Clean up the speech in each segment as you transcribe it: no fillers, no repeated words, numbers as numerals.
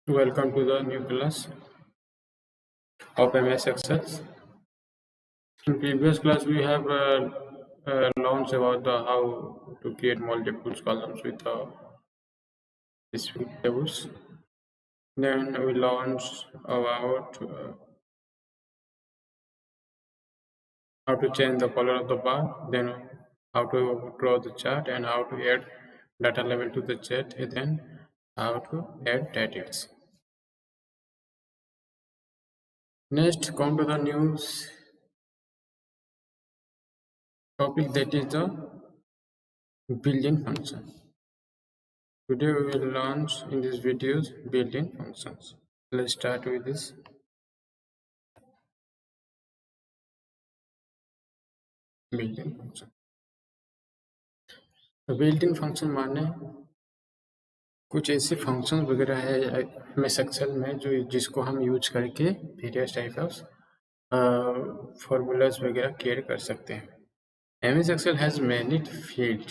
Welcome to the new class of MS Excel. In previous class, we have learned about how to create multiple columns with specific tables. Then we learned about how to change the color of the bar. Then how to draw the chart and how to add data level to the chart. And then how to add data. Next, come to the new topic, that is the built-in function. Today we will launch in this videos built-in functions. Let's start with this. Built-in function. built-in function माने कुछ ऐसे function वगैरह है MS Excel में जो जिसको हम use करके वेरियस टाइप ऑफ फॉर्मूलाज वगैरह क्रिएट कर सकते हैं। MS Excel has many field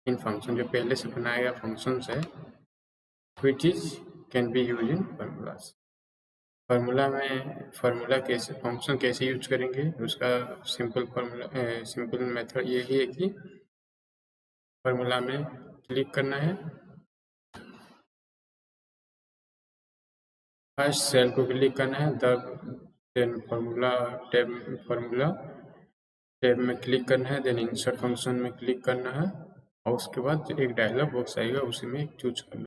in function, जो पहले से बनाया गया फंक्शंस है which is can be used in formulas. Formula कैसे फंक्शन कैसे यूज करेंगे, उसका सिंपल मेथड यही है कि फार्मूला में क्लिक करना है, फर्स्ट सेल को क्लिक करना है, देन फार्मूला टैब में क्लिक करना है, देन इंसर्ट फंक्शन में क्लिक करना है और उसके बाद एक डायलॉग बॉक्स आएगा उसी में चूज करना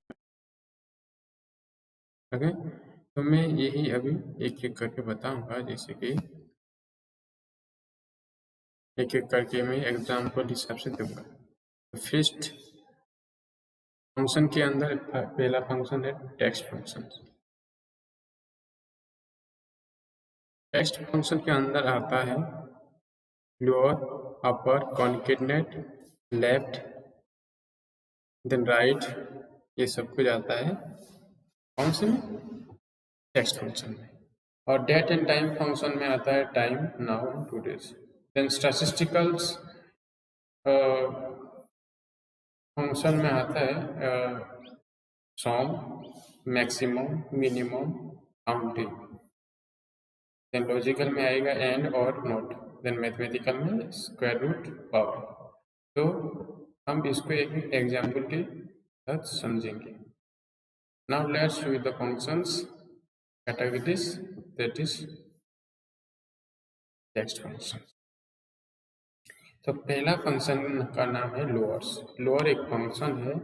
है। ओके, तो मैं यही अभी एक एक करके बताऊंगा, जैसे कि एक एक करके मैं एग्जाम्पल हिसाब से दूंगा। फर्स्ट फंक्शन के अंदर पहला फंक्शन है टेक्स्ट फंक्शन। टेक्स्ट फंक्शन के अंदर आता है लोअर, अपर, कॉन्केटनेट, लेफ्ट, देन राइट, ये सब कुछ आता है कौन से में, टेक्स्ट फंक्शन में। और डेट एंड टाइम फंक्शन में आता है time, now, today's. Then statisticals function में आता है sum, maximum, minimum, counting. Then logical में आएगा एंड और नॉट। देन मैथमेटिकल में स्क्वायर रूट, पावर। तो हम इसको एक एग्जाम्पल के साथ समझेंगे। Now let's with the functions categories, that is text function. तो पहला फंक्शन का नाम है लोअर्स। लोअर एक फंक्शन है,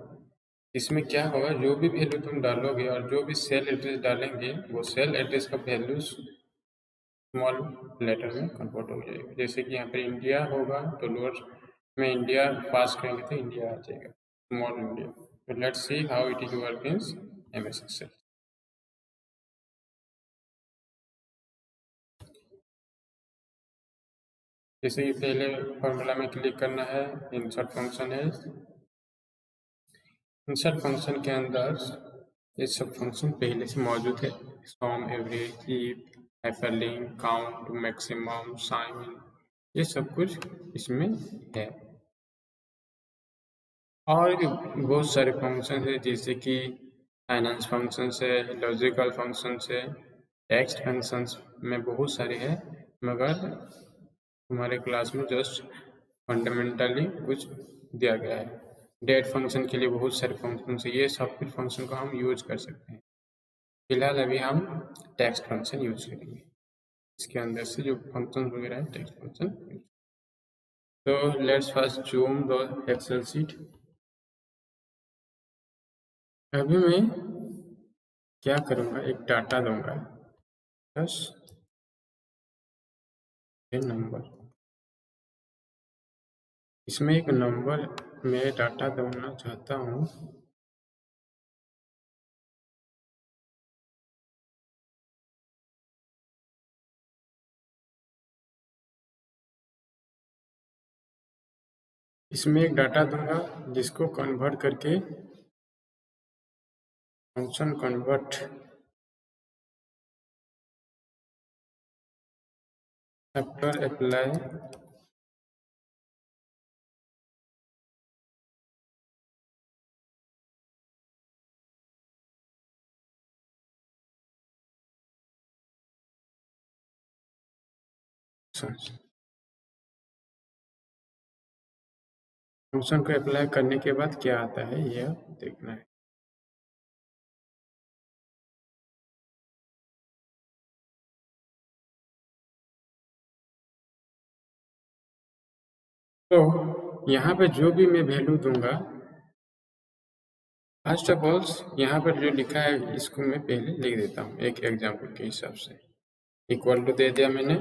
इसमें क्या होगा, जो भी वैल्यू तुम डालोगे और जो भी सेल एड्रेस डालेंगे वो सेल एड्रेस का वैल्यू स्मॉल लेटर में कन्वर्ट हो जाएगा। जैसे कि यहाँ पर इंडिया होगा तो लोअर में इंडिया पास करेंगे तो इंडिया आ जाएगा, स्मॉल इंडिया। तो let's see how it is work in MS Excel. जैसे कि पहले फॉर्मूला में क्लिक करना है, इंसर्ट फंक्शन है। इंसर्ट फंक्शन के अंदर ये सब फंक्शन पहले से मौजूद है, sum, average, keep, hyperlink, count, maximum, sine, ये सब कुछ इसमें है। और बहुत सारे फंक्शन है, जैसे कि फाइनेंस फंक्शन है, लॉजिकल फंक्शन है, टेक्स्ट फंक्शंस में बहुत सारे हैं, मगर हमारे क्लास में जस्ट फंडामेंटली कुछ दिया गया है। डेट फंक्शन के लिए बहुत सारे फंक्शन है, ये सब कुछ फंक्शन को हम यूज कर सकते हैं। फिलहाल अभी हम टेक्स्ट फंक्शन यूज करेंगे, इसके अंदर से जो फंक्शन वगैरह है टेक्स्ट फंक्शन। तो let's first zoom the Excel sheet. अभी मैं क्या करूँगा, एक डाटा दूंगा, बस नंबर, इसमें एक नंबर मैं डाटा देना चाहता हूँ। इसमें एक डाटा दूंगा जिसको कन्वर्ट करके function convert after apply function को अप्लाई करने के बाद क्या आता है यह देखना है। तो यहाँ पे जो भी मैं वैल्यू दूंगा, फर्स्ट ऑफ ऑल यहाँ पर जो लिखा है इसको मैं पहले लिख देता हूँ एक एग्जाम्पल के हिसाब से। इक्वल टू दे दिया मैंने,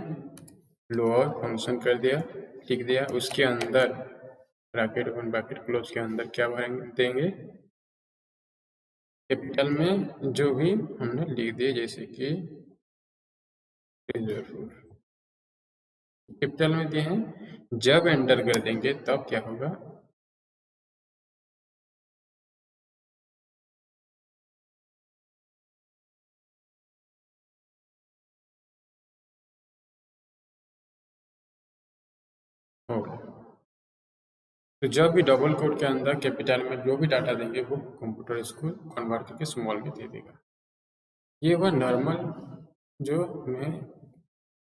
लोअर फंक्शन कर दिया, लिख दिया, उसके अंदर ब्रैकेट ओपन ब्रैकेट क्लोज के अंदर क्या देंगे, कैपिटल में जो भी हमने लिख दिया, जैसे कि कैपिटल में दिए हैं। जब एंटर कर देंगे तब क्या होगा, होगा। तो जब भी डबल कोड के अंदर कैपिटल में जो भी डाटा देंगे वो कंप्यूटर इसको कन्वर्ट करके स्मॉल में दे देगा। ये हुआ नॉर्मल जो मैं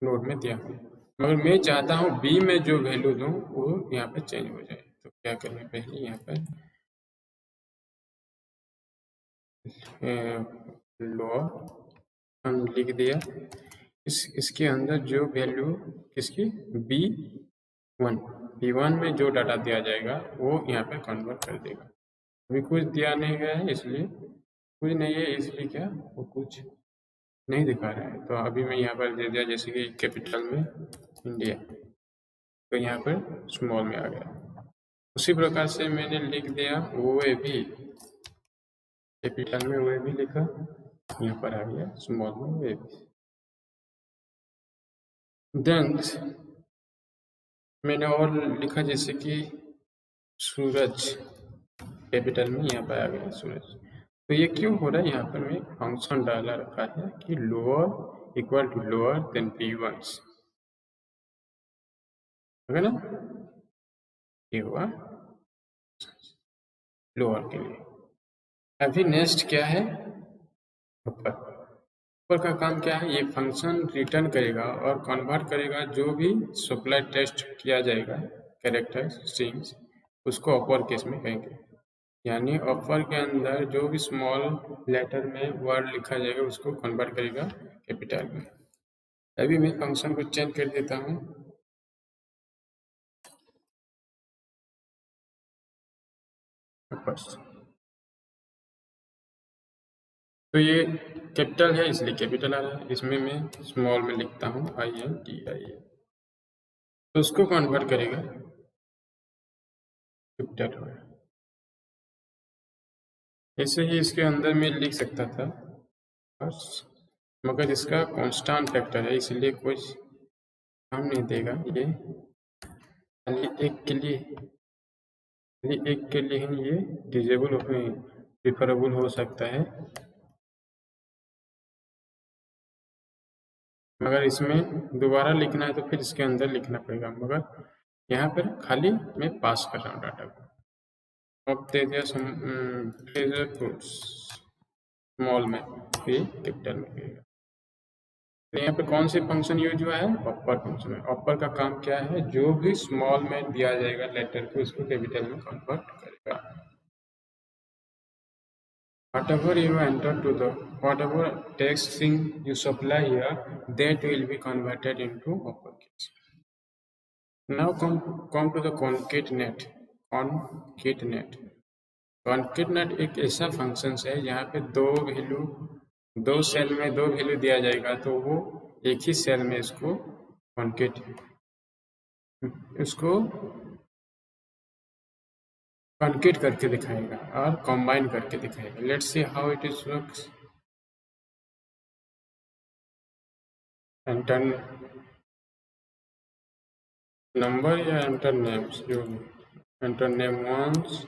नोट में दिया हूँ। मगर मैं चाहता हूँ बी में जो वैल्यू दूँ वो यहाँ पे चेंज हो जाए। तो क्या करेंगे, पहले यहाँ पर लोअर हम लिख दिया, इसके अंदर जो वैल्यू किसकी, B1 में जो डाटा दिया जाएगा वो यहाँ पे कन्वर्ट कर देगा। अभी कुछ दिया नहीं गया है इसलिए कुछ नहीं है, इसलिए क्या वो कुछ नहीं दिखा रहा है। तो अभी मैं यहाँ पर दे दिया जैसे कि कैपिटल में इंडिया, तो यहाँ पर स्मॉल में आ गया। उसी प्रकार से मैंने लिख दिया वो भी, कैपिटल में वो भी लिखा, यहाँ पर आ गया स्मॉल में वो भी। देन मैंने और लिखा जैसे कि सूरज, कैपिटल में यहाँ पर आ गया सूरज। तो ये क्यों हो रहा है, यहाँ पर मैं फंक्शन डाला रखा है कि lower equal to lower than P1, है ना, ये हुआ लोअर के लिए। अभी नेक्स्ट क्या है, ऊपर। ऊपर का काम क्या है, ये फंक्शन रिटर्न करेगा और कन्वर्ट करेगा जो भी सप्लाई टेस्ट किया जाएगा कैरेक्टर स्ट्रिंग्स, उसको अपर केस में कहेंगे। यानी अपर के अंदर जो भी स्मॉल लेटर में वर्ड लिखा जाएगा उसको कन्वर्ट करेगा कैपिटल में। अभी मैं फंक्शन को चेंज कर देता हूँ। तो ये कैपिटल है इसलिए कैपिटल आ रहा है, इसमें मैं स्मॉल में लिखता हूँ INTIA, तो उसको कन्वर्ट करेगा कैपिटल में। ऐसे ही इसके अंदर मैं लिख सकता था बस, मगर इसका कांस्टेंट फैक्टर है इसलिए कुछ काम नहीं देगा। ये खाली एक के लिए ही ये डिजेबल प्रिफरेबल हो सकता है, मगर इसमें दोबारा लिखना है तो फिर इसके अंदर लिखना पड़ेगा। मगर यहाँ पर खाली मैं पास कर रहा हूँ डाटा को। अब दे दिया स्मॉल में, फिर कैपिटल में करेगा। तो यहाँ पे कौन सी फंक्शन यूज हुआ है, अपर फंक्शन है। अपर का काम क्या है, जो भी स्मॉल में दिया जाएगा लेटर को उसको कैपिटल में कन्वर्ट करेगा। Whatever you enter to the whatever text string you supply here, that will be converted into uppercase. Now come to the concatenate. Concatenate एक ऐसा फंक्शन है यहाँ पे दो सेल में दो वैल्यू दिया जाएगा, तो वो एक ही सेल में इसको कॉन्केट करके दिखाएगा और कंबाइन करके दिखाएगा। Let's see how it is looks. Enter number या एंटर नेम्स, जो एंटर नेम 1,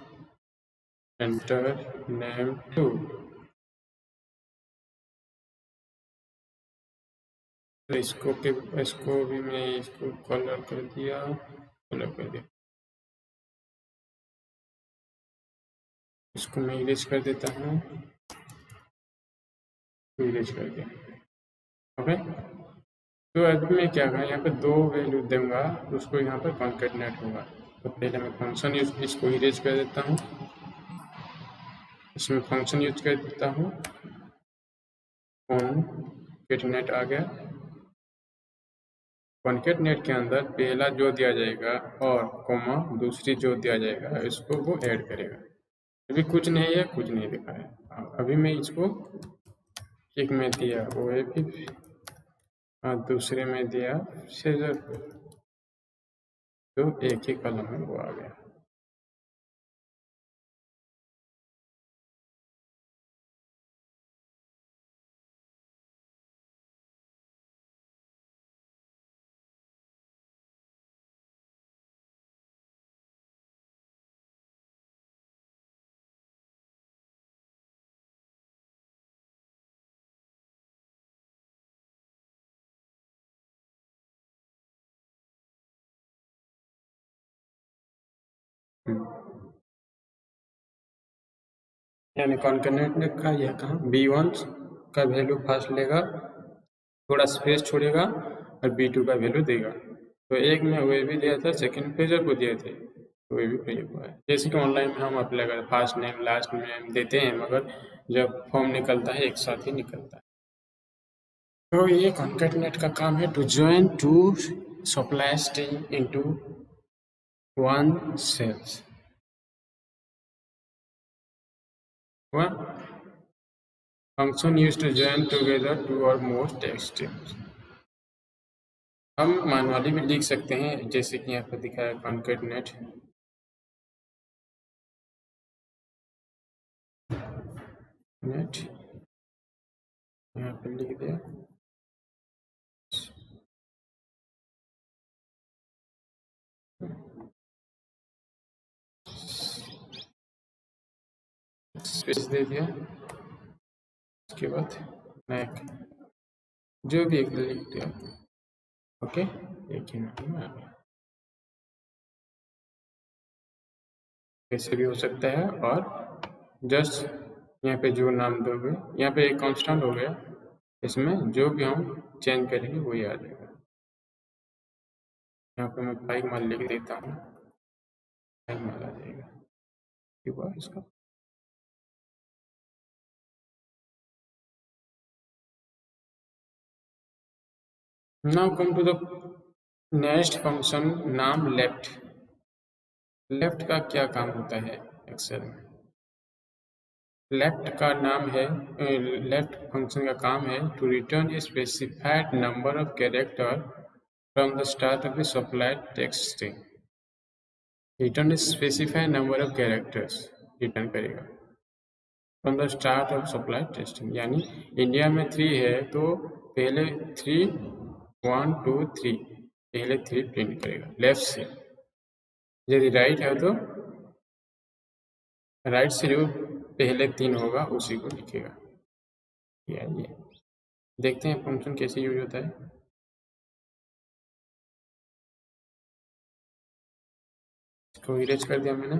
एंटर नेम 2। तो इसको भी मैं इसको कलर कर दिया, इसको मैं इरेज कर देता हूँ, इरेज कर दिया। ओके, तो अभी मैं क्या करूँ, यहाँ पे 2 वैल्यू दूंगा, उसको यहाँ पर कॉन्केटनेट होगा। तो पहले मैं फंक्शन इसको इरेज कर देता हूँ, इसमें फंक्शन यूज कर देता हूँ, कॉन्केटनेट आ गया। कॉन्केटनेट के अंदर पहला जो दिया जाएगा और कॉमा दूसरी जो दिया जाएगा, इसको वो ऐड करेगा। अभी कुछ नहीं है, कुछ नहीं दिखा है। अभी मैं इसको एक में दिया वो है, फिर दूसरे में दिया सीजर, तो एक ही कलम में वो आ गया। यानी कॉन्केटनेट का यह काम B1 का वैल्यू फर्स्ट लेगा, थोड़ा स्पेस छोड़ेगा और B2 का वैल्यू देगा। तो एक में वो भी दिया था, सेकंड पेजर को दिए थे, तो वो भी प्रयोग हुआ है। जैसे कि ऑनलाइन में हम अप्लाई करते, फर्स्ट नेम लास्ट नेम देते हैं, मगर जब फॉर्म निकलता है एक साथ ही निकलता है। तो ये कॉन्केटनेट का काम है, to join to supply string into one cells. One function used to join together two or more text streams. हम मैनुअली भी लिख सकते हैं, जैसे कि यहाँ पर दिखा है कॉन्केटनेट नेट, यहाँ पर लिख दिया। स्पेस दे दिया, उसके बाद नेक जो भी एक लिख दिया, ओके, एक ही मिनट में आ गया। ऐसे भी हो सकता है, और जस्ट यहाँ पे जो नाम दोगे, यहाँ पे एक कांस्टेंट हो गया, इसमें जो भी हम चेंज करेंगे वही आ जाएगा। यहाँ पे मैं 5 मान लिख देता हूँ, 5 मान आ जाएगा, ठीक हुआ इसका। Now come to the next function, नाम लेफ्ट। लेफ्ट का क्या काम होता है एक्सेल में? लेफ्ट का नाम है, लेफ्ट फंक्शन का काम है to return a specified number of character from the start of the supplied text string. Return specified number of characters return करेगा from the start of supplied testing. यानी India में 3 है, तो पहले 3 1 2 3 पहले 3 प्रिंट करेगा लेफ्ट से। यदि राइट है तो राइट से जो पहले 3 होगा उसी को लिखेगा। ये देखते हैं फंक्शन कैसे यूज होता है। इसको इरेज कर दिया मैंने,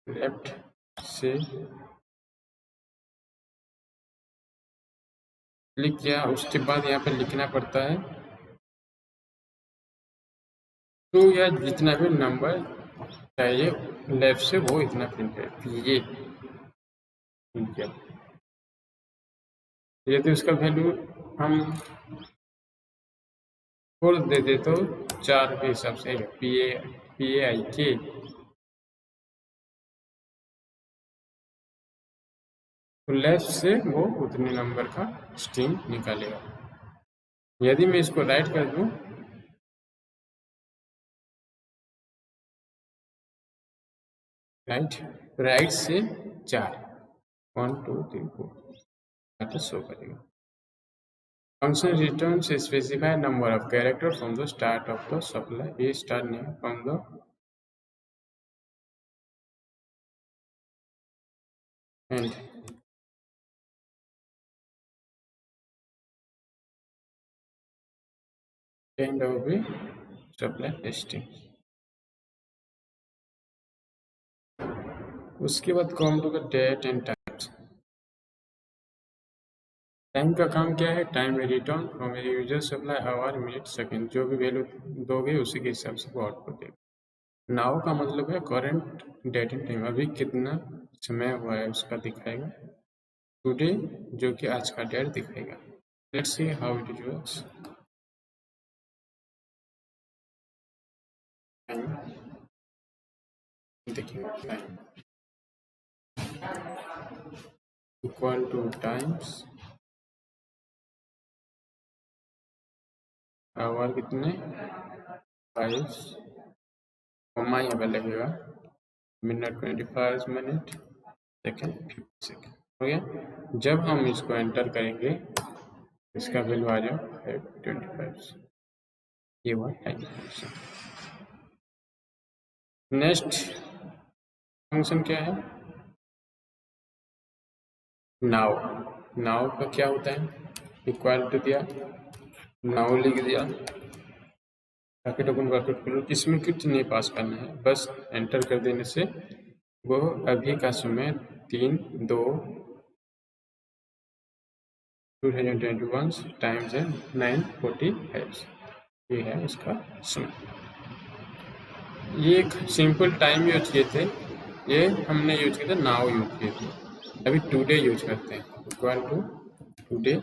लेफ्ट से लिख किया, उसके बाद यहाँ पे लिखना पड़ता है तो यह जितना भी नंबर चाहिए लेफ्ट से वो इतना प्रिंट है। ये ठीक है, यदि उसका वैल्यू हम 4 दे दे तो 4 के हिसाब से PAIK, तो लेफ्ट से वो उतने नंबर का स्ट्रिंग निकालेगा। यदि मैं इसको राइट कर दूं, राइट से 4 1 2 3 4 शो करेगा। Function returns a specified number of characters from the start of the supply. A start name from the end. End of the supply testing. उसके बाद come to the date and time. Time का काम क्या है? Time में return from user supply our minute second, जो भी value दोगे उसी के हिसाब से वो आउटपुट देगा। नाउ का मतलब है करंट डेट एंड टाइम, अभी कितना समय हुआ है उसका दिखाएगा। टुडे जो कि आज का डेट दिखाएगा। Let's see how it works. देखिए time equal to times hour कितने 5 कॉमा यहाँ पे लगेगा मिनट 25 मिनट सेकेंड 50 सेकेंड हो गया। जब हम इसको एंटर करेंगे इसका वैल्यू आ जाए 25। ये हुआ टाइम फंक्शन। नेक्स्ट फंक्शन क्या है? नाउ। नाउ का क्या होता है? इक्वल टू दिया, नाउ लिख दिया, ब्रैकेट ओपन ब्रैकेट क्लोज, इसमें कुछ नहीं पास करना है, बस एंटर कर देने से वो अभी का समय 3/2/2021 टाइम्स है 9:45। ये है इसका समय। ये एक सिंपल टाइम यूज किए थे, ये हमने यूज किया था, नाउ यूज किए थे। अभी टुडे यूज करते हैं, equal to today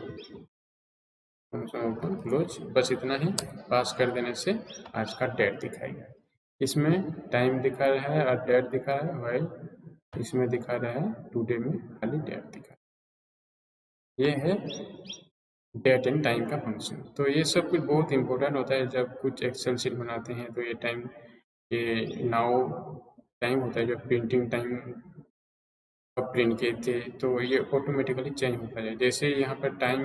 open close, बस इतना ही पास कर देने से आज का डेट दिखाएगा। इसमें टाइम दिखा रहा है और डेट दिखा रहा है, वाइल इसमें दिखा रहा है टुडे में खाली डेट दिखा रहा है। ये है डेट एंड टाइम का फंक्शन। तो ये सब कुछ बहुत इंपॉर्टेंट होता है जब कुछ एक्सेल शीट बनाते हैं। तो ये टाइम, ये नाउ टाइम होता है, जो प्रिंटिंग टाइम प्रिंट किए थे तो ये ऑटोमेटिकली चेंज होता है। जैसे यहाँ पर टाइम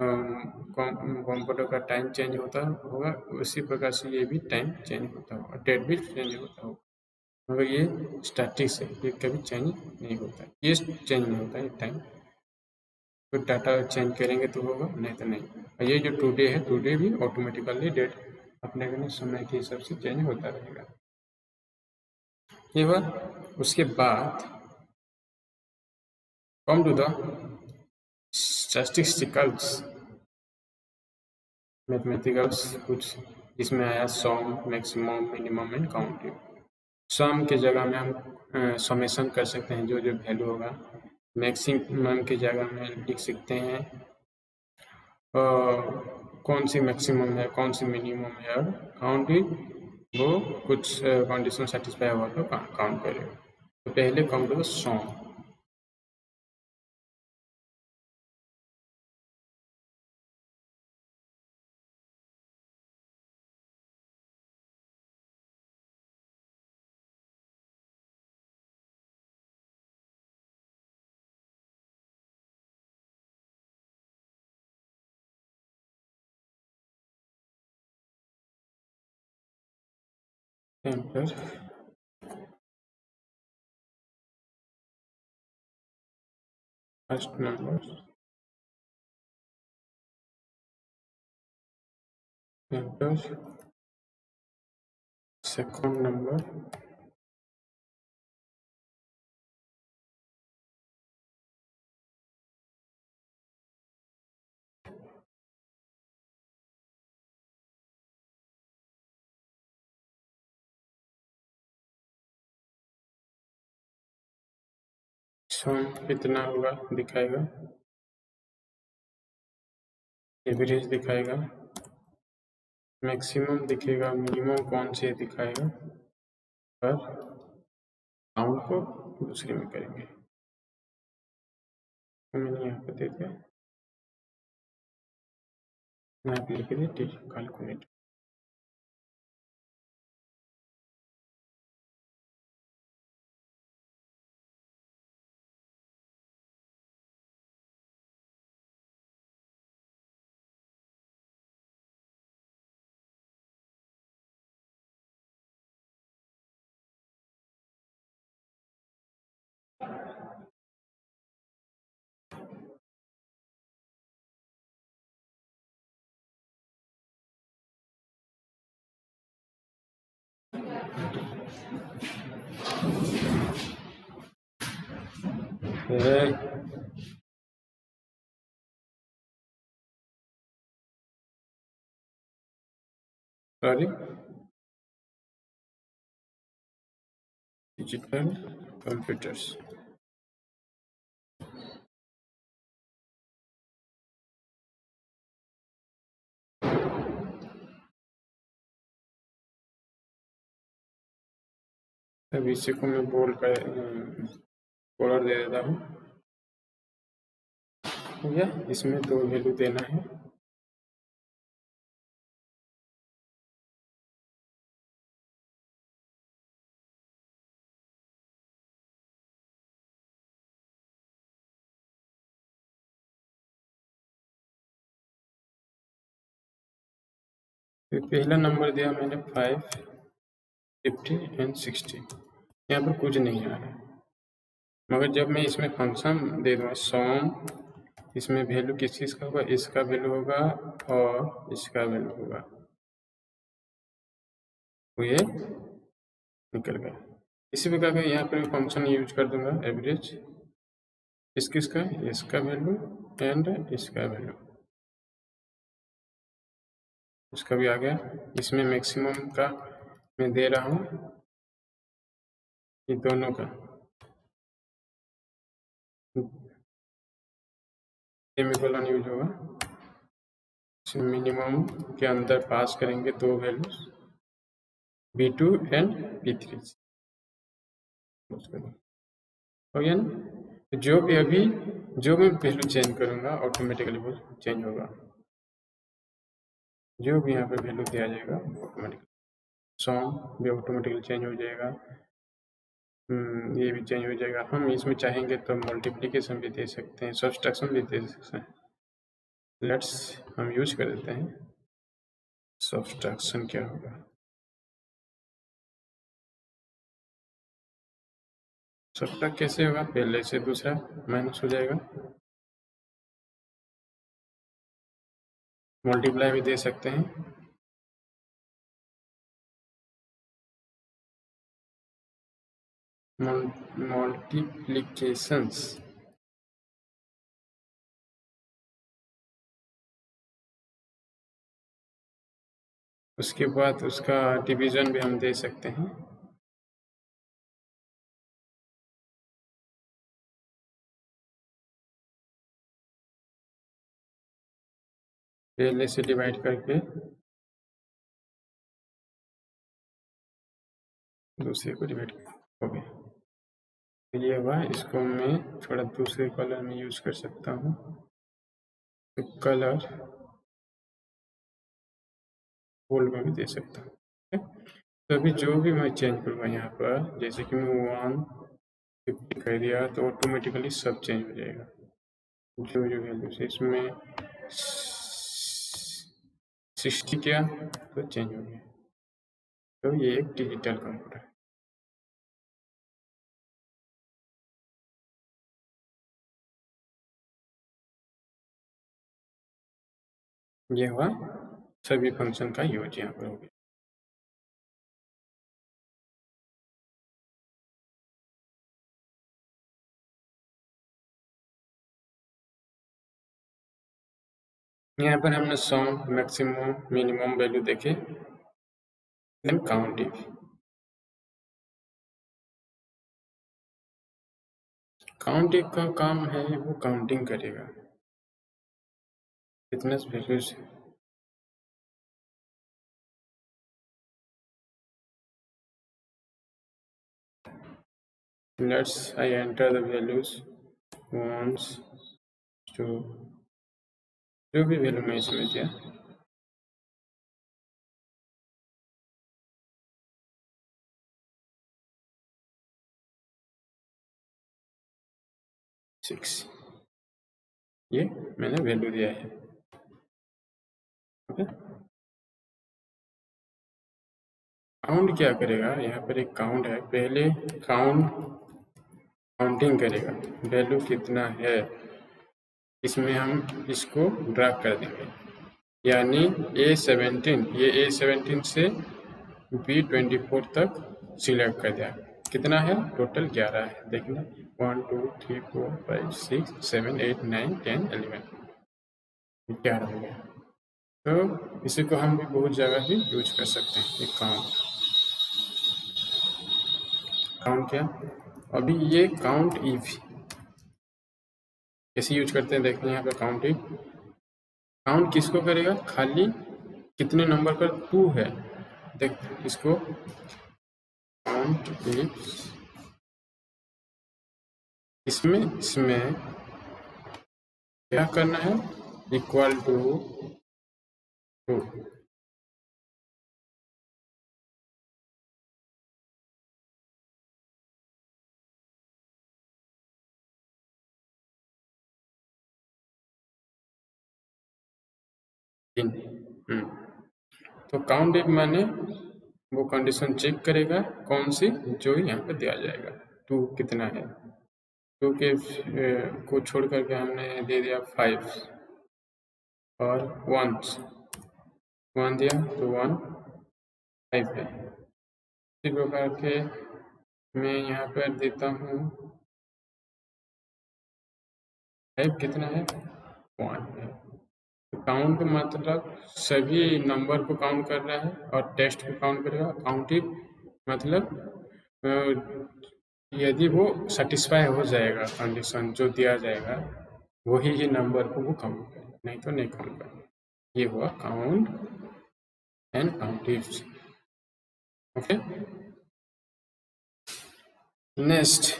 कंप्यूटर का टाइम चेंज होता होगा, उसी प्रकार से ये भी टाइम चेंज होता होगा, डेट भी चेंज होता होगा, मगर ये स्टैटिक है, ये कभी चेंज नहीं होता, ये चेंज नहीं होता है टाइम। तो डाटा चेंज करेंगे तो होगा, नहीं तो नहीं। और ये जो टुडे है, टुडे भी ऑटोमेटिकली डेट अपने समय के हिसाब से चेंज होता रहेगा। ये हुआ। उसके बाद कम टू द स्टैटिस्टिकल्स मैथमेटिकल्स, कुछ इसमें आया सम, मैक्सिमम, मिनिमम एंड काउंटिंग। सम की जगह में हम समेशन कर सकते हैं, जो जो वैल्यू होगा। मैक्सिमम की जगह में लिख सकते हैं कौन सी मैक्सिमम है, कौन सी मिनिमम है, और काउंटिंग वो कुछ कंडीशन सेटिस्फाई हुआ तो काउंट करेगा। तो पहले काउंट होगा sum. Enter first number, enter second number, sum कितना होगा दिखाएगा, एवरेज दिखाएगा, मैक्सिमम दिखेगा, मिनिमम कौन से दिखाएगा, पर काउंट को दूसरे में करेंगे। मैंने यहाँ पे दे दिया, यहाँ पे लिख दिया कैलकुलेट। Sorry, digital computers. अब इसी को मैं बॉर्डर दे देता हूँ। हो गया, इसमें 2 वैल्यू देना है। पहला नंबर दिया मैंने 5, 50 एंड 60। यहाँ पर कुछ नहीं आ रहा है, मगर जब मैं इसमें फंक्शन दे दूँगा सम, इसमें वैल्यू किस चीज़ का होगा, इसका वैल्यू होगा और इसका वैल्यू होगा, तो ये निकल गया। इसी प्रकार का यहाँ पर फंक्शन यूज कर दूंगा एवरेज, इसका वैल्यू एंड इसका वैल्यू, इसका भी आ गया। इसमें मैक्सिमम का मैं दे रहा हूँ, ये दोनों का सेमीकोलन यूज होगा। मिनिमम के अंदर पास करेंगे 2 वैल्यूज, B2 एंड B3। हो गया ना। जो भी अभी जो मैं वैल्यू चेंज करूंगा ऑटोमेटिकली वो चेंज होगा, जो भी यहाँ पर वैल्यू दिया जाएगा ऑटोमेटिकली, सम भी ऑटोमेटिकली चेंज हो जाएगा, ये भी चेंज हो जाएगा। हम इसमें चाहेंगे तो मल्टीप्लिकेशन भी दे सकते हैं, सब्सट्रैक्शन भी दे सकते हैं। लेट्स हम यूज कर देते हैं सब्सट्रैक्शन। क्या होगा, सब्सट्रैक्ट कैसे होगा, पहले से दूसरा माइनस हो जाएगा, मल्टीप्लाई भी दे सकते हैं, मल्टीप्लिकेशंस, उसके बाद उसका डिवीजन भी हम दे सकते हैं। पहले से डिवाइड करके दूसरे को डिवाइड हो गया, ये हुआ। इसको मैं थोड़ा दूसरे कलर में यूज कर सकता हूँ, तो कलर गोल्ड में भी दे सकता हूँ। तो अभी जो भी मैं चेंज करूँगा यहाँ पर, जैसे कि मैं 150 कर दिया तो ऑटोमेटिकली सब चेंज हो जाएगा, जो वैल्यू से इसमें 60 किया तो चेंज हो गया। तो ये एक डिजिटल कंप्यूटर है। ये हुआ सभी फंक्शन का यूज यहाँ पर हो गया। यहाँ पर हमने सम, मैक्सिमम, मिनिमम वैल्यू देखे, then count if. Count if का काम है वो काउंटिंग करेगा कितने वैल्यूज है। Let's I enter the values once to जो भी वैल्यू मैं इसमें दिया, सिक्स, ये मैंने वैल्यू दिया है। ओके, काउंट क्या करेगा, यहाँ पर एक काउंट है, पहले काउंटिंग करेगा वैल्यू कितना है, इसमें हम इसको ड्रा कर देंगे, यानी A17, ये A17 से B24 तक सिलेक्ट कर दिया। कितना है टोटल, 11 है। देखना 1 2 3 4 5 6 7 8 9 10 11, 11 हो गया। तो इसी को हम भी बहुत जगह भी यूज कर सकते हैं। ये काउंट क्या, अभी ये काउंट इफ कैसे यूज करते हैं देखते हैं यहाँ पे। काउंट इफ, काउंट किसको करेगा, खाली कितने नंबर पर 2 है। देख इसको काउंट इफ, इसमें क्या करना है, इक्वल टू 2। तो काउंट इफ माने वो कंडीशन चेक करेगा कौन सी, जो यहाँ पे दिया जाएगा 2 कितना है। 2 के को छोड़ करके हमने दे दिया 5 और 1 दिया तो 1 5 है। इसी प्रकार के मैं यहाँ पर देता हूँ 5 कितना है 1 है। काउंट मतलब सभी नंबर को काउंट कर रहा है और टेस्ट को काउंट करेगा। काउंटिव मतलब यदि वो सेटिस्फाई हो जाएगा कंडीशन जो दिया जाएगा, वही ही नंबर को वो काउंट करेगा, नहीं तो नहीं काउंट करेगा। ये हुआ काउंट एंड काउंटिव्स। Okay, next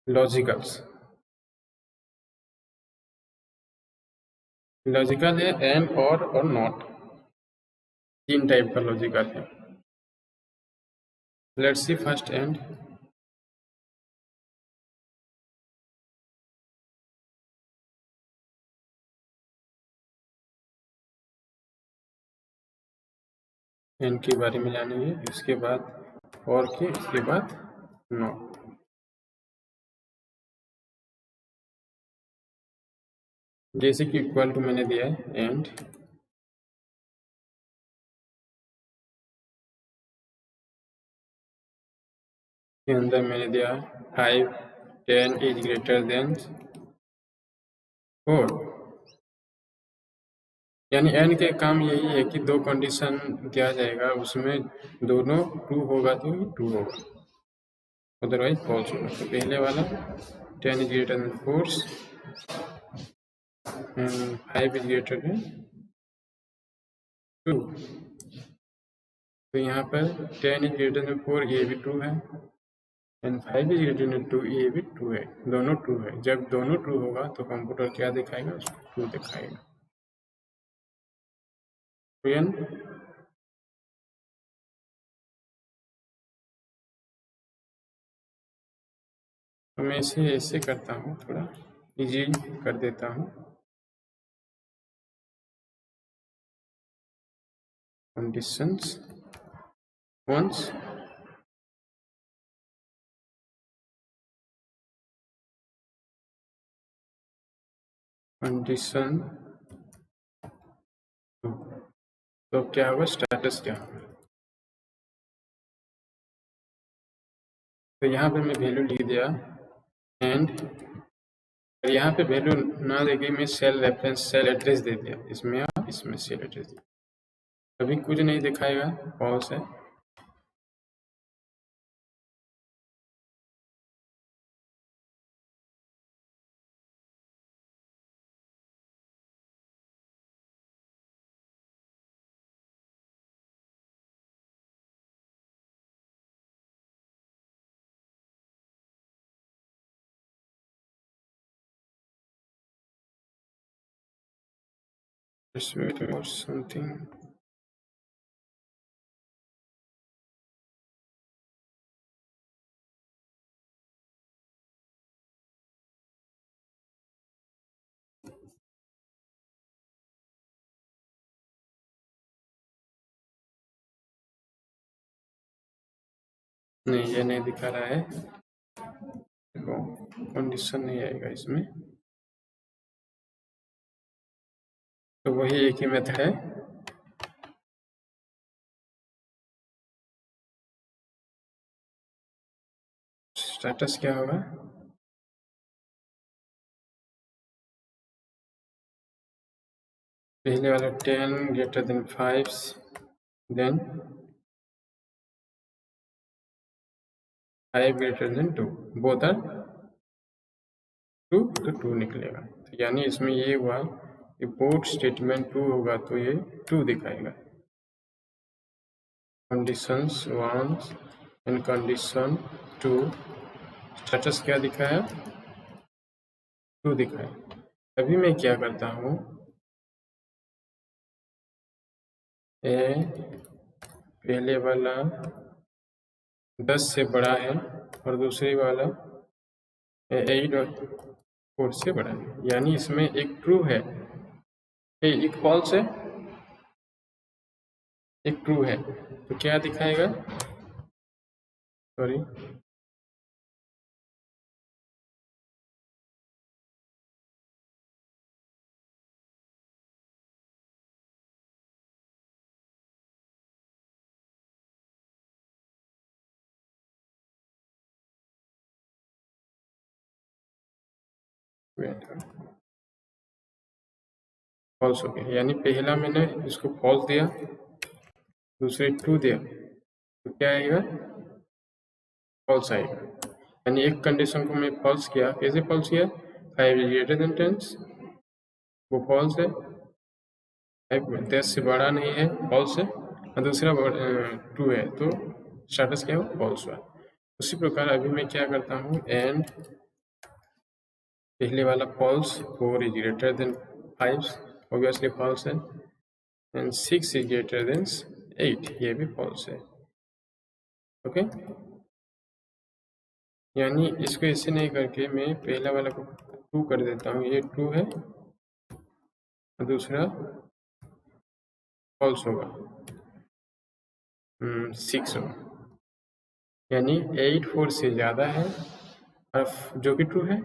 logicals. लॉजिकल है एंड और नॉट, 3 टाइप का लॉजिकल है। Let's see first and. And के बारे में जानेंगे, इसके बाद और के, इसके बाद नॉट। जैसे कि इक्वल टू मैंने दिया है एंड के अंदर मैंने दिया 5 10 इज ग्रेटर देन 4, यानी एंड के काम यही है कि 2 कंडीशन दिया जाएगा, उसमें दोनों ट्रू होगा तो ट्रू होगा, अदरवाइज फॉल्स होगा। तो पहले वाला 10 is greater than 4 and 5 is greater then 2। तो यहाँ पर 10 इज ग्रेटर देन 4 ये भी ट्रू है एंड 5 इज ग्रेटर देन 2 ये भी ट्रू है, दोनों ट्रू है। जब दोनों ट्रू होगा तो कंप्यूटर क्या दिखाएगा, उसको ट्रू दिखाएगा। तो मैं इसे ऐसे करता हूँ, थोड़ा इजी कर देता हूँ। कंडीशंस वंस कंडीशन, तो क्या होगा, स्टेटस क्या होगा। तो यहाँ पे मैं वैल्यू लिख दिया एंड यहाँ पे वैल्यू ना देके मैं सेल रेफरेंस, सेल एड्रेस दे दिया इसमें और इसमें सेल एड्रेस दिया, अभी कुछ नहीं दिखाएगा, फॉल्स है। Just wait for something. नहीं, ये नहीं दिखा रहा है, देखो कंडीशन नहीं आएगा इसमें। तो वही एक ही मेथड है, स्टेटस क्या होगा, पहले वाला 10 greater than 5, then 5 greater than 2, both are 2, तो 2 निकलेगा। तो यानी इसमें ये हुआ कि बोथ स्टेटमेंट ट्रू होगा तो ये ट्रू दिखाएगा। कंडीशंस 1 एंड कंडीशन 2 स्टेटस क्या दिखाया? ट्रू दिखाया। अभी मैं क्या करता हूँ, पहले वाला 10 से बड़ा है और दूसरे वाला 8 और 4 से बड़ा है, यानी इसमें एक ट्रू है, एक फॉल्स है, एक ट्रू है। तो क्या दिखाएगा? सॉरी, फॉल्स हो गया, यानी पहला मैंने इसको फॉल्स दिया, दूसरे ट्रू दिया, तो क्या आएगा? फॉल्स आएगा। यानी एक कंडीशन को मैं फॉल्स किया, कैसे फॉल्स किया? 5 ग्रेटर देन 10, वो फॉल्स है। 5 10 से बड़ा नहीं है, फॉल्स है, और दूसरा ट्रू है, तो स्टेटस क्या हो? फॉल्स हुआ। उसी प्रकार अभी मैं क्या करता हूँ, एंड पहले वाला false, 4 is greater than 5, obviously false है, एंड 6 इज ग्रेटर देन 8, ये भी फॉल्स है। ओके, यानी इसको ऐसे नहीं करके मैं पहला वाला को ट्रू कर देता हूँ, ये ट्रू है, और दूसरा फॉल्स होगा, 6 होगा, यानी 8 4 से ज़्यादा है, और जो कि ट्रू है,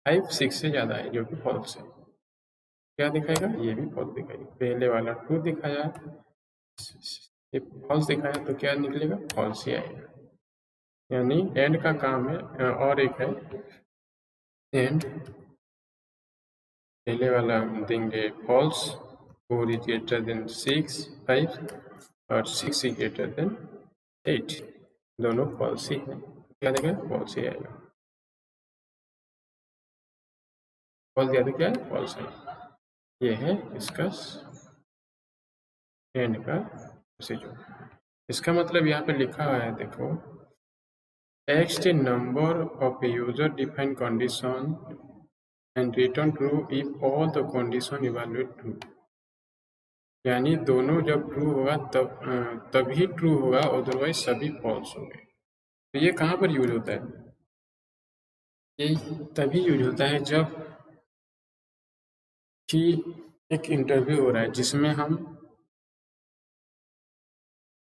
5 6 से ज़्यादा है, जो कि फॉल्स है। क्या दिखाएगा? ये भी फॉल्स दिखाएगा। पहले वाला ट्रू दिखाया, ये फॉल्स दिखाया, तो क्या निकलेगा? फॉल्स ही आएगा। यानी एंड का काम है, और एक है एंड, पहले वाला हम देंगे फॉल्स, 4 इज ग्रेटर देन 6 5, और 6 इज ग्रेटर देन 8, दोनों फॉल्स ही है, क्या देगा? फॉल्स ही आएगा। फॉल्स दिया तो क्या है? फॉल्स है। ये है इसका एंड का प्रोसीजर। इसका मतलब यहाँ पे लिखा हुआ है, देखो, text number of a user defined condition and return true if all the condition evaluate true, यानी दोनों जब ट्रू होगा तभी ट्रू होगा, अदरवाइज सभी फॉल्स होंगे। तो ये कहाँ पर यूज होता है? ये तभी यूज होता है जब कि एक इंटरव्यू हो रहा है, जिसमें हम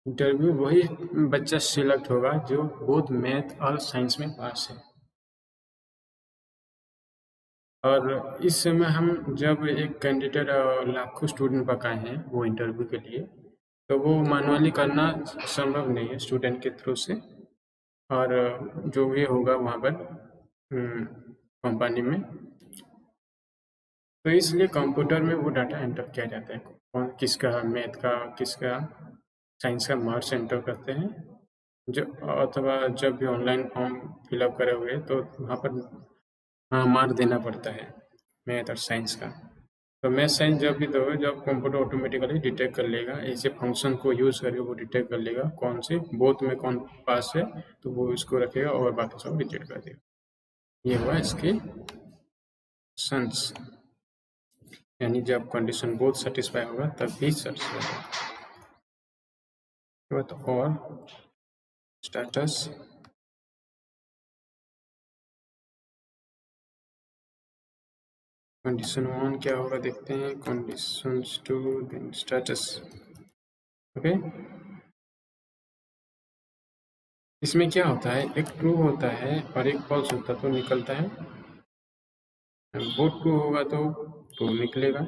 इंटरव्यू वही बच्चा सिलेक्ट होगा जो बोथ मैथ और साइंस में पास है। और इस समय हम जब एक कैंडिडेट लाखों स्टूडेंट पकाए हैं वो इंटरव्यू के लिए, तो वो मैनुअली करना संभव नहीं है स्टूडेंट के थ्रू से, और जो भी होगा वहाँ पर कंपनी में, तो इसलिए कंप्यूटर में वो डाटा एंटर किया जाता है, कौन किसका मैथ का, किसका साइंस का मार्क्स एंटर करते हैं, जो अथवा जब भी ऑनलाइन फॉर्म फिलअप करे हुए तो वहाँ पर मार्क देना पड़ता है मैथ और साइंस का। तो मैथ साइंस जब भी दोगे, जब कंप्यूटर ऑटोमेटिकली डिटेक्ट कर लेगा, ऐसे फंक्शन को यूज करके वो डिटेक्ट कर लेगा कौन से बोथ में कौन पास है, तो वो इसको रखेगा और बाकी सब रिजेक्ट कर देगा। ये हुआ इसके सेंस, यानी जब कंडीशन बोथ सेटिस्फाई होगा तब भी सेटिस्फाई होगा। तो और स्टेटस, कंडीशन 1 क्या होगा देखते हैं, कंडीशन 2 देन स्टेटस। ओके, इसमें क्या होता है, एक ट्रू होता है और एक फॉल्स होता है, तो निकलता है बोथ ट्रू होगा तो ट्रू निकलेगा,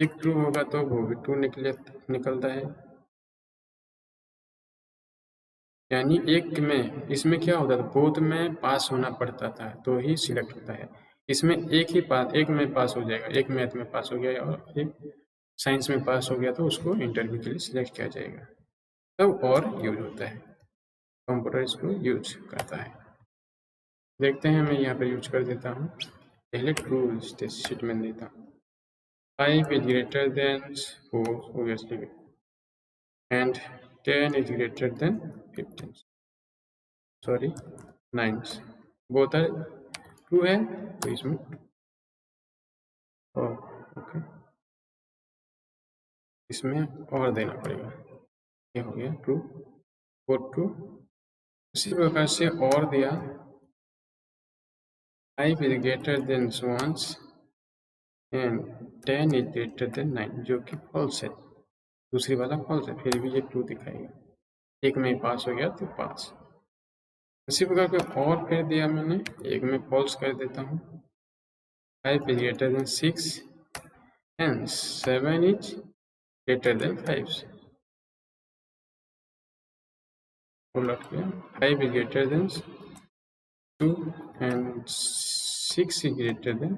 एक ट्रू होगा तो वो भी ट्रू निकलता है। यानी एक में इसमें क्या होता था, बोथ में पास होना पड़ता था तो ही सिलेक्ट होता है, इसमें एक में पास हो जाएगा, एक मैथ में पास हो गया और एक साइंस में पास हो गया तो उसको इंटरव्यू के लिए सिलेक्ट किया जाएगा, तब और यूज होता है, कंप्यूटर इसको यूज करता है। देखते हैं, मैं यहाँ पर यूज कर देता हूँ, पहले ट्रू शीट में देता हूँ। 5 is greater than 4 obviously and 10 is greater than 15, sorry 9, both are true है तो इसमें ओके इसमें और देना पड़ेगा, ये हो गया ट्रू, 4 ट्रू। उसी प्रकार से और दिया 5 is greater than 1 and 10 is greater than 9, जो कि फॉल्स है, दूसरी वाला फॉल्स है, फिर भी ये ट्रू दिखाएगा, एक में पास हो गया तो पास। इसी प्रकार के और फिर दिया मैंने, एक में फॉल्स कर देता हूँ, 5 is greater than 6 and 7 is greater than 5, उलट गया, 5 is greater than 2 and 6 is greater than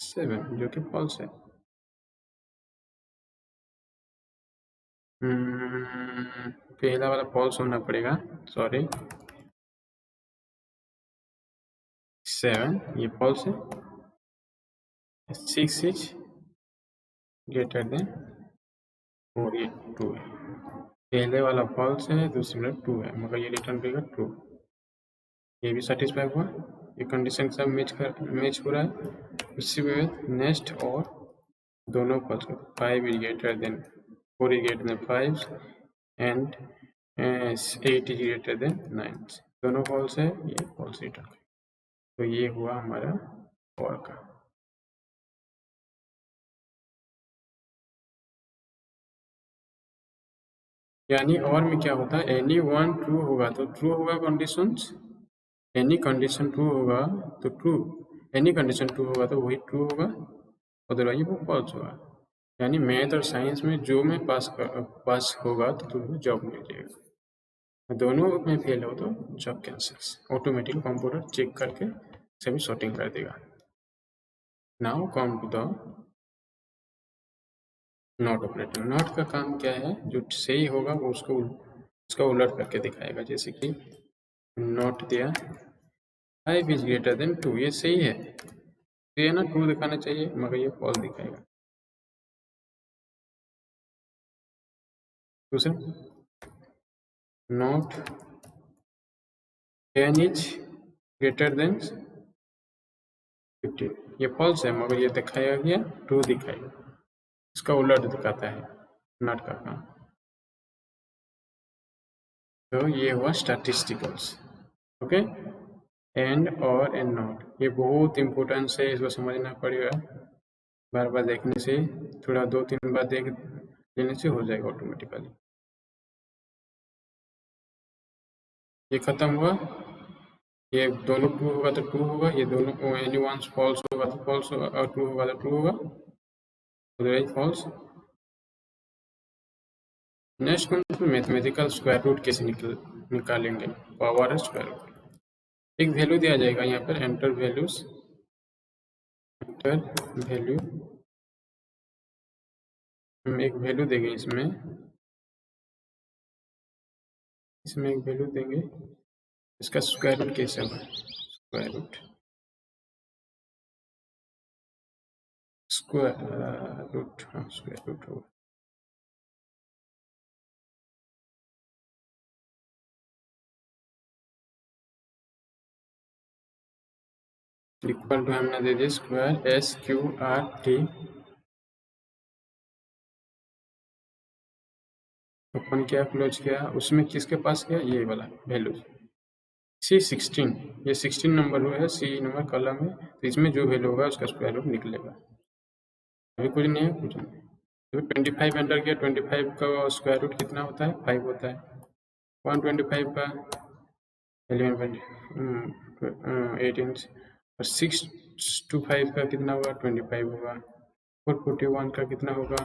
7, जो कि फॉल्स है। पहला वाला फॉल्स होना पड़ेगा, सॉरी 7 ये फॉल्स है, 6 इज ग्रेटर देन 4 ये ट्रू है, पहले वाला फॉल्स है, दूसरे वाला ट्रू है, मगर ये रिटर्न करेगा ट्रू, ये भी सेटिस्फाई हुआ, ये कंडीशन सब मैच हो रहा है। उसी में नेक्स्ट और दोनों false, 5 is greater than 4 is greater than 5 and 8 is greater than 9, दोनों फॉल्स है, ये फॉल्स रिटर्न करेगा, तो ये हुआ हमारा और का। यानी और में क्या होता है, एनी वन ट्रू होगा तो ट्रू होगा कंडीशंस, एनी कंडीशन ट्रू होगा तो ट्रू, एनी कंडीशन ट्रू होगा तो वही ट्रू होगा, अदरवाइज वो फॉल्स होगा। यानी मैथ और साइंस में जो में पास होगा तो तुम्हें जॉब मिल जाएगा, दोनों में फेल हो तो job cancel, automatic computer check करके सभी सॉर्टिंग कर देगा। Now come to the not operator. Not का काम क्या है, जो सही होगा वो उसका उलट करके दिखाएगा, जैसे कि नॉट दिया 5 इज ग्रेटर देन 2, ये सही है, तो ये ना ट्रू दिखाना चाहिए, मगर ये फॉल्स दिखाएगा। दूसरा नॉट 10 इज ग्रेटर देन 15, ये फॉल्स है, मगर ये दिखाया गया ट्रू दिखाएगा, इसका उलट दिखाता है नॉट का काम। तो ये हुआ स्टैटिस्टिकल्स, ओके। एंड और एंड नॉट, ये बहुत इंपॉर्टेंट है, इसको समझना पड़ेगा, बार बार देखने से, थोड़ा 2-3 बार देख लेने से हो जाएगा ऑटोमेटिकली। ये खत्म हुआ, ये दोनों ट्रू होगा तो ट्रू होगा, ये दोनों एनी वन फॉल्स होगा तो फॉल्स होगा, और ट्रू होगा तो ट्रू होगा, अदरवाइज फॉल्स। नेक्स्ट कौन, मैथमेटिकल स्क्वायर रूट कैसे निकालेंगे, पावर स्क्वायर रूट। एक वैल्यू दिया जाएगा यहाँ पर, एंटर वैल्यूज, एंटर वैल्यू, हम एक वैल्यू देंगे, इसमें एक वैल्यू देंगे, इसका स्क्वायर रूट कैसे होगा, स्क्वायर रूट हाँ स्क्वायर रूट होगा, इक्वल टू हमने दे दिया स्क्वायर SQRT, ओपन किया क्लोज किया, उसमें किसके पास गया, ये वाला वैल्यू C16, ये 16 नंबर है, C नंबर कॉलम है, तो इसमें जो वैल्यू होगा उसका स्क्वायर रूट निकलेगा, अभी कुछ नहीं है, कुछ नहीं। तो 25 एंटर किया, 25 का स्क्वायर रूट कितना होता है, 5 होता है, 125 का 18 और 625 का कितना होगा, 25 होगा, 441 का कितना होगा,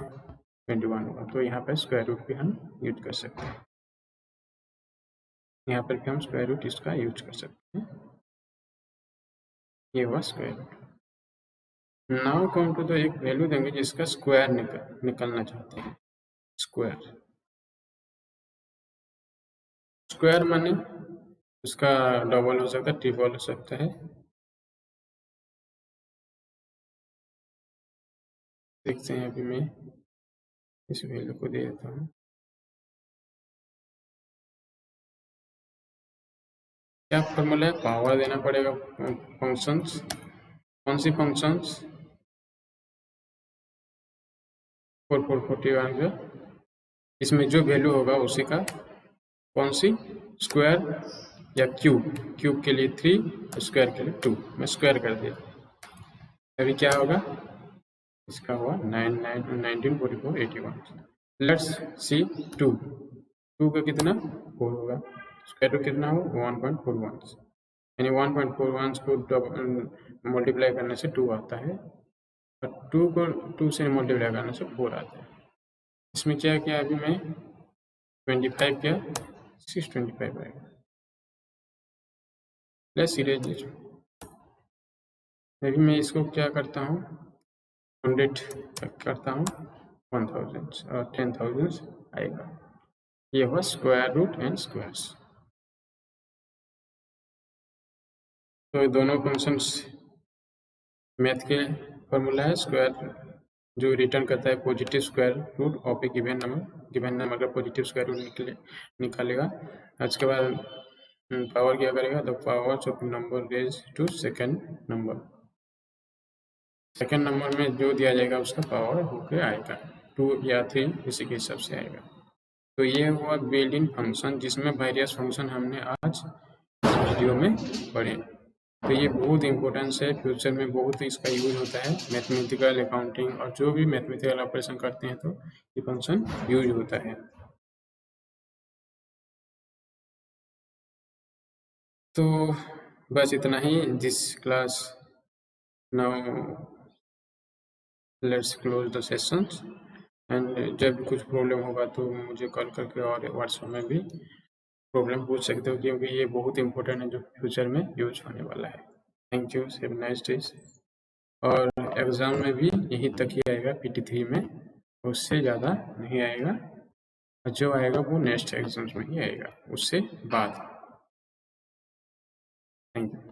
21 होगा, तो यहाँ पर स्क्वायर रूट भी हम यूज कर सकते हैं, यहाँ पर भी हम स्क्वायर रूट इसका यूज कर सकते हैं, ये हुआ स्क्वायर रूट। नाउ काउंट तो एक वैल्यू देंगे जिसका स्क्वायर निकलना चाहते हैं। स्क्वायर स्क्वायर माने उसका डबल हो सकता है, ट्रिपल हो सकता है। देखते हैं, अभी मैं इस वैल्यू को दे देता हूँ। क्या फॉर्मूला है? पावर देना पड़ेगा फंक्शंस। कौन सी फंक्शंस? 4441 जो इसमें जो वैल्यू होगा उसी का कौन सी स्क्वायर या क्यूब। क्यूब के लिए 3, स्क्वायर के लिए 2। मैं स्क्वायर कर दिया। अभी क्या होगा? इसका हुआ 194481। लेट्स सी 2 का कितना 4 होगा। स्क्वायर रूट कितना हो 1.41, यानी 1.41 को मल्टीप्लाई करने से 2 आता है और 2 को 2 से मल्टीप्लाई करने से 4 आता है। इसमें क्या किया अभी मैं 25 किया 625 आएगा। Let's erase. अभी मैं इसको क्या करता हूँ 100 करता हूँ 1000 और 10,000 आएगा। ये हुआ स्क्वायर रूट एंड स्क्वायर्स। तो दोनों फंक्शंस मैथ के फॉर्मूला है। स्क्वायर जो रिटर्न करता है positive square root of a given number का पॉजिटिव स्क्वायर रूट निकालेगा। उसके बाद पावर क्या करेगा? The powers of number raise to second number. Second number में जो दिया जाएगा उसका पावर होके आएगा 2 या 3, इसी के हिसाब से आएगा। तो ये हुआ बिल्ट इन फंक्शन, जिसमें वेरियस फंक्शन हमने आज वीडियो में पढ़े। तो ये बहुत इंपॉर्टेंस है, फ्यूचर में बहुत इसका यूज होता है। मैथमेटिकल अकाउंटिंग और जो भी मैथमेटिकल ऑपरेशन करते हैं तो ये फंक्शन यूज होता है। तो बस इतना ही this class. Now let's close the sessions and जब कुछ प्रॉब्लम होगा तो मुझे कॉल करके और व्हाट्सएप में भी प्रॉब्लम पूछ सकते हो, क्योंकि ये बहुत इंपॉर्टेंट है जो फ्यूचर में यूज होने वाला है। Thank you, have nice days. और एग्ज़ाम में भी यहीं तक ही आएगा PT3 में, उससे ज़्यादा नहीं आएगा। जो आएगा वो नेक्स्ट एग्जाम्स में ही आएगा, उससे बाद। Thank you.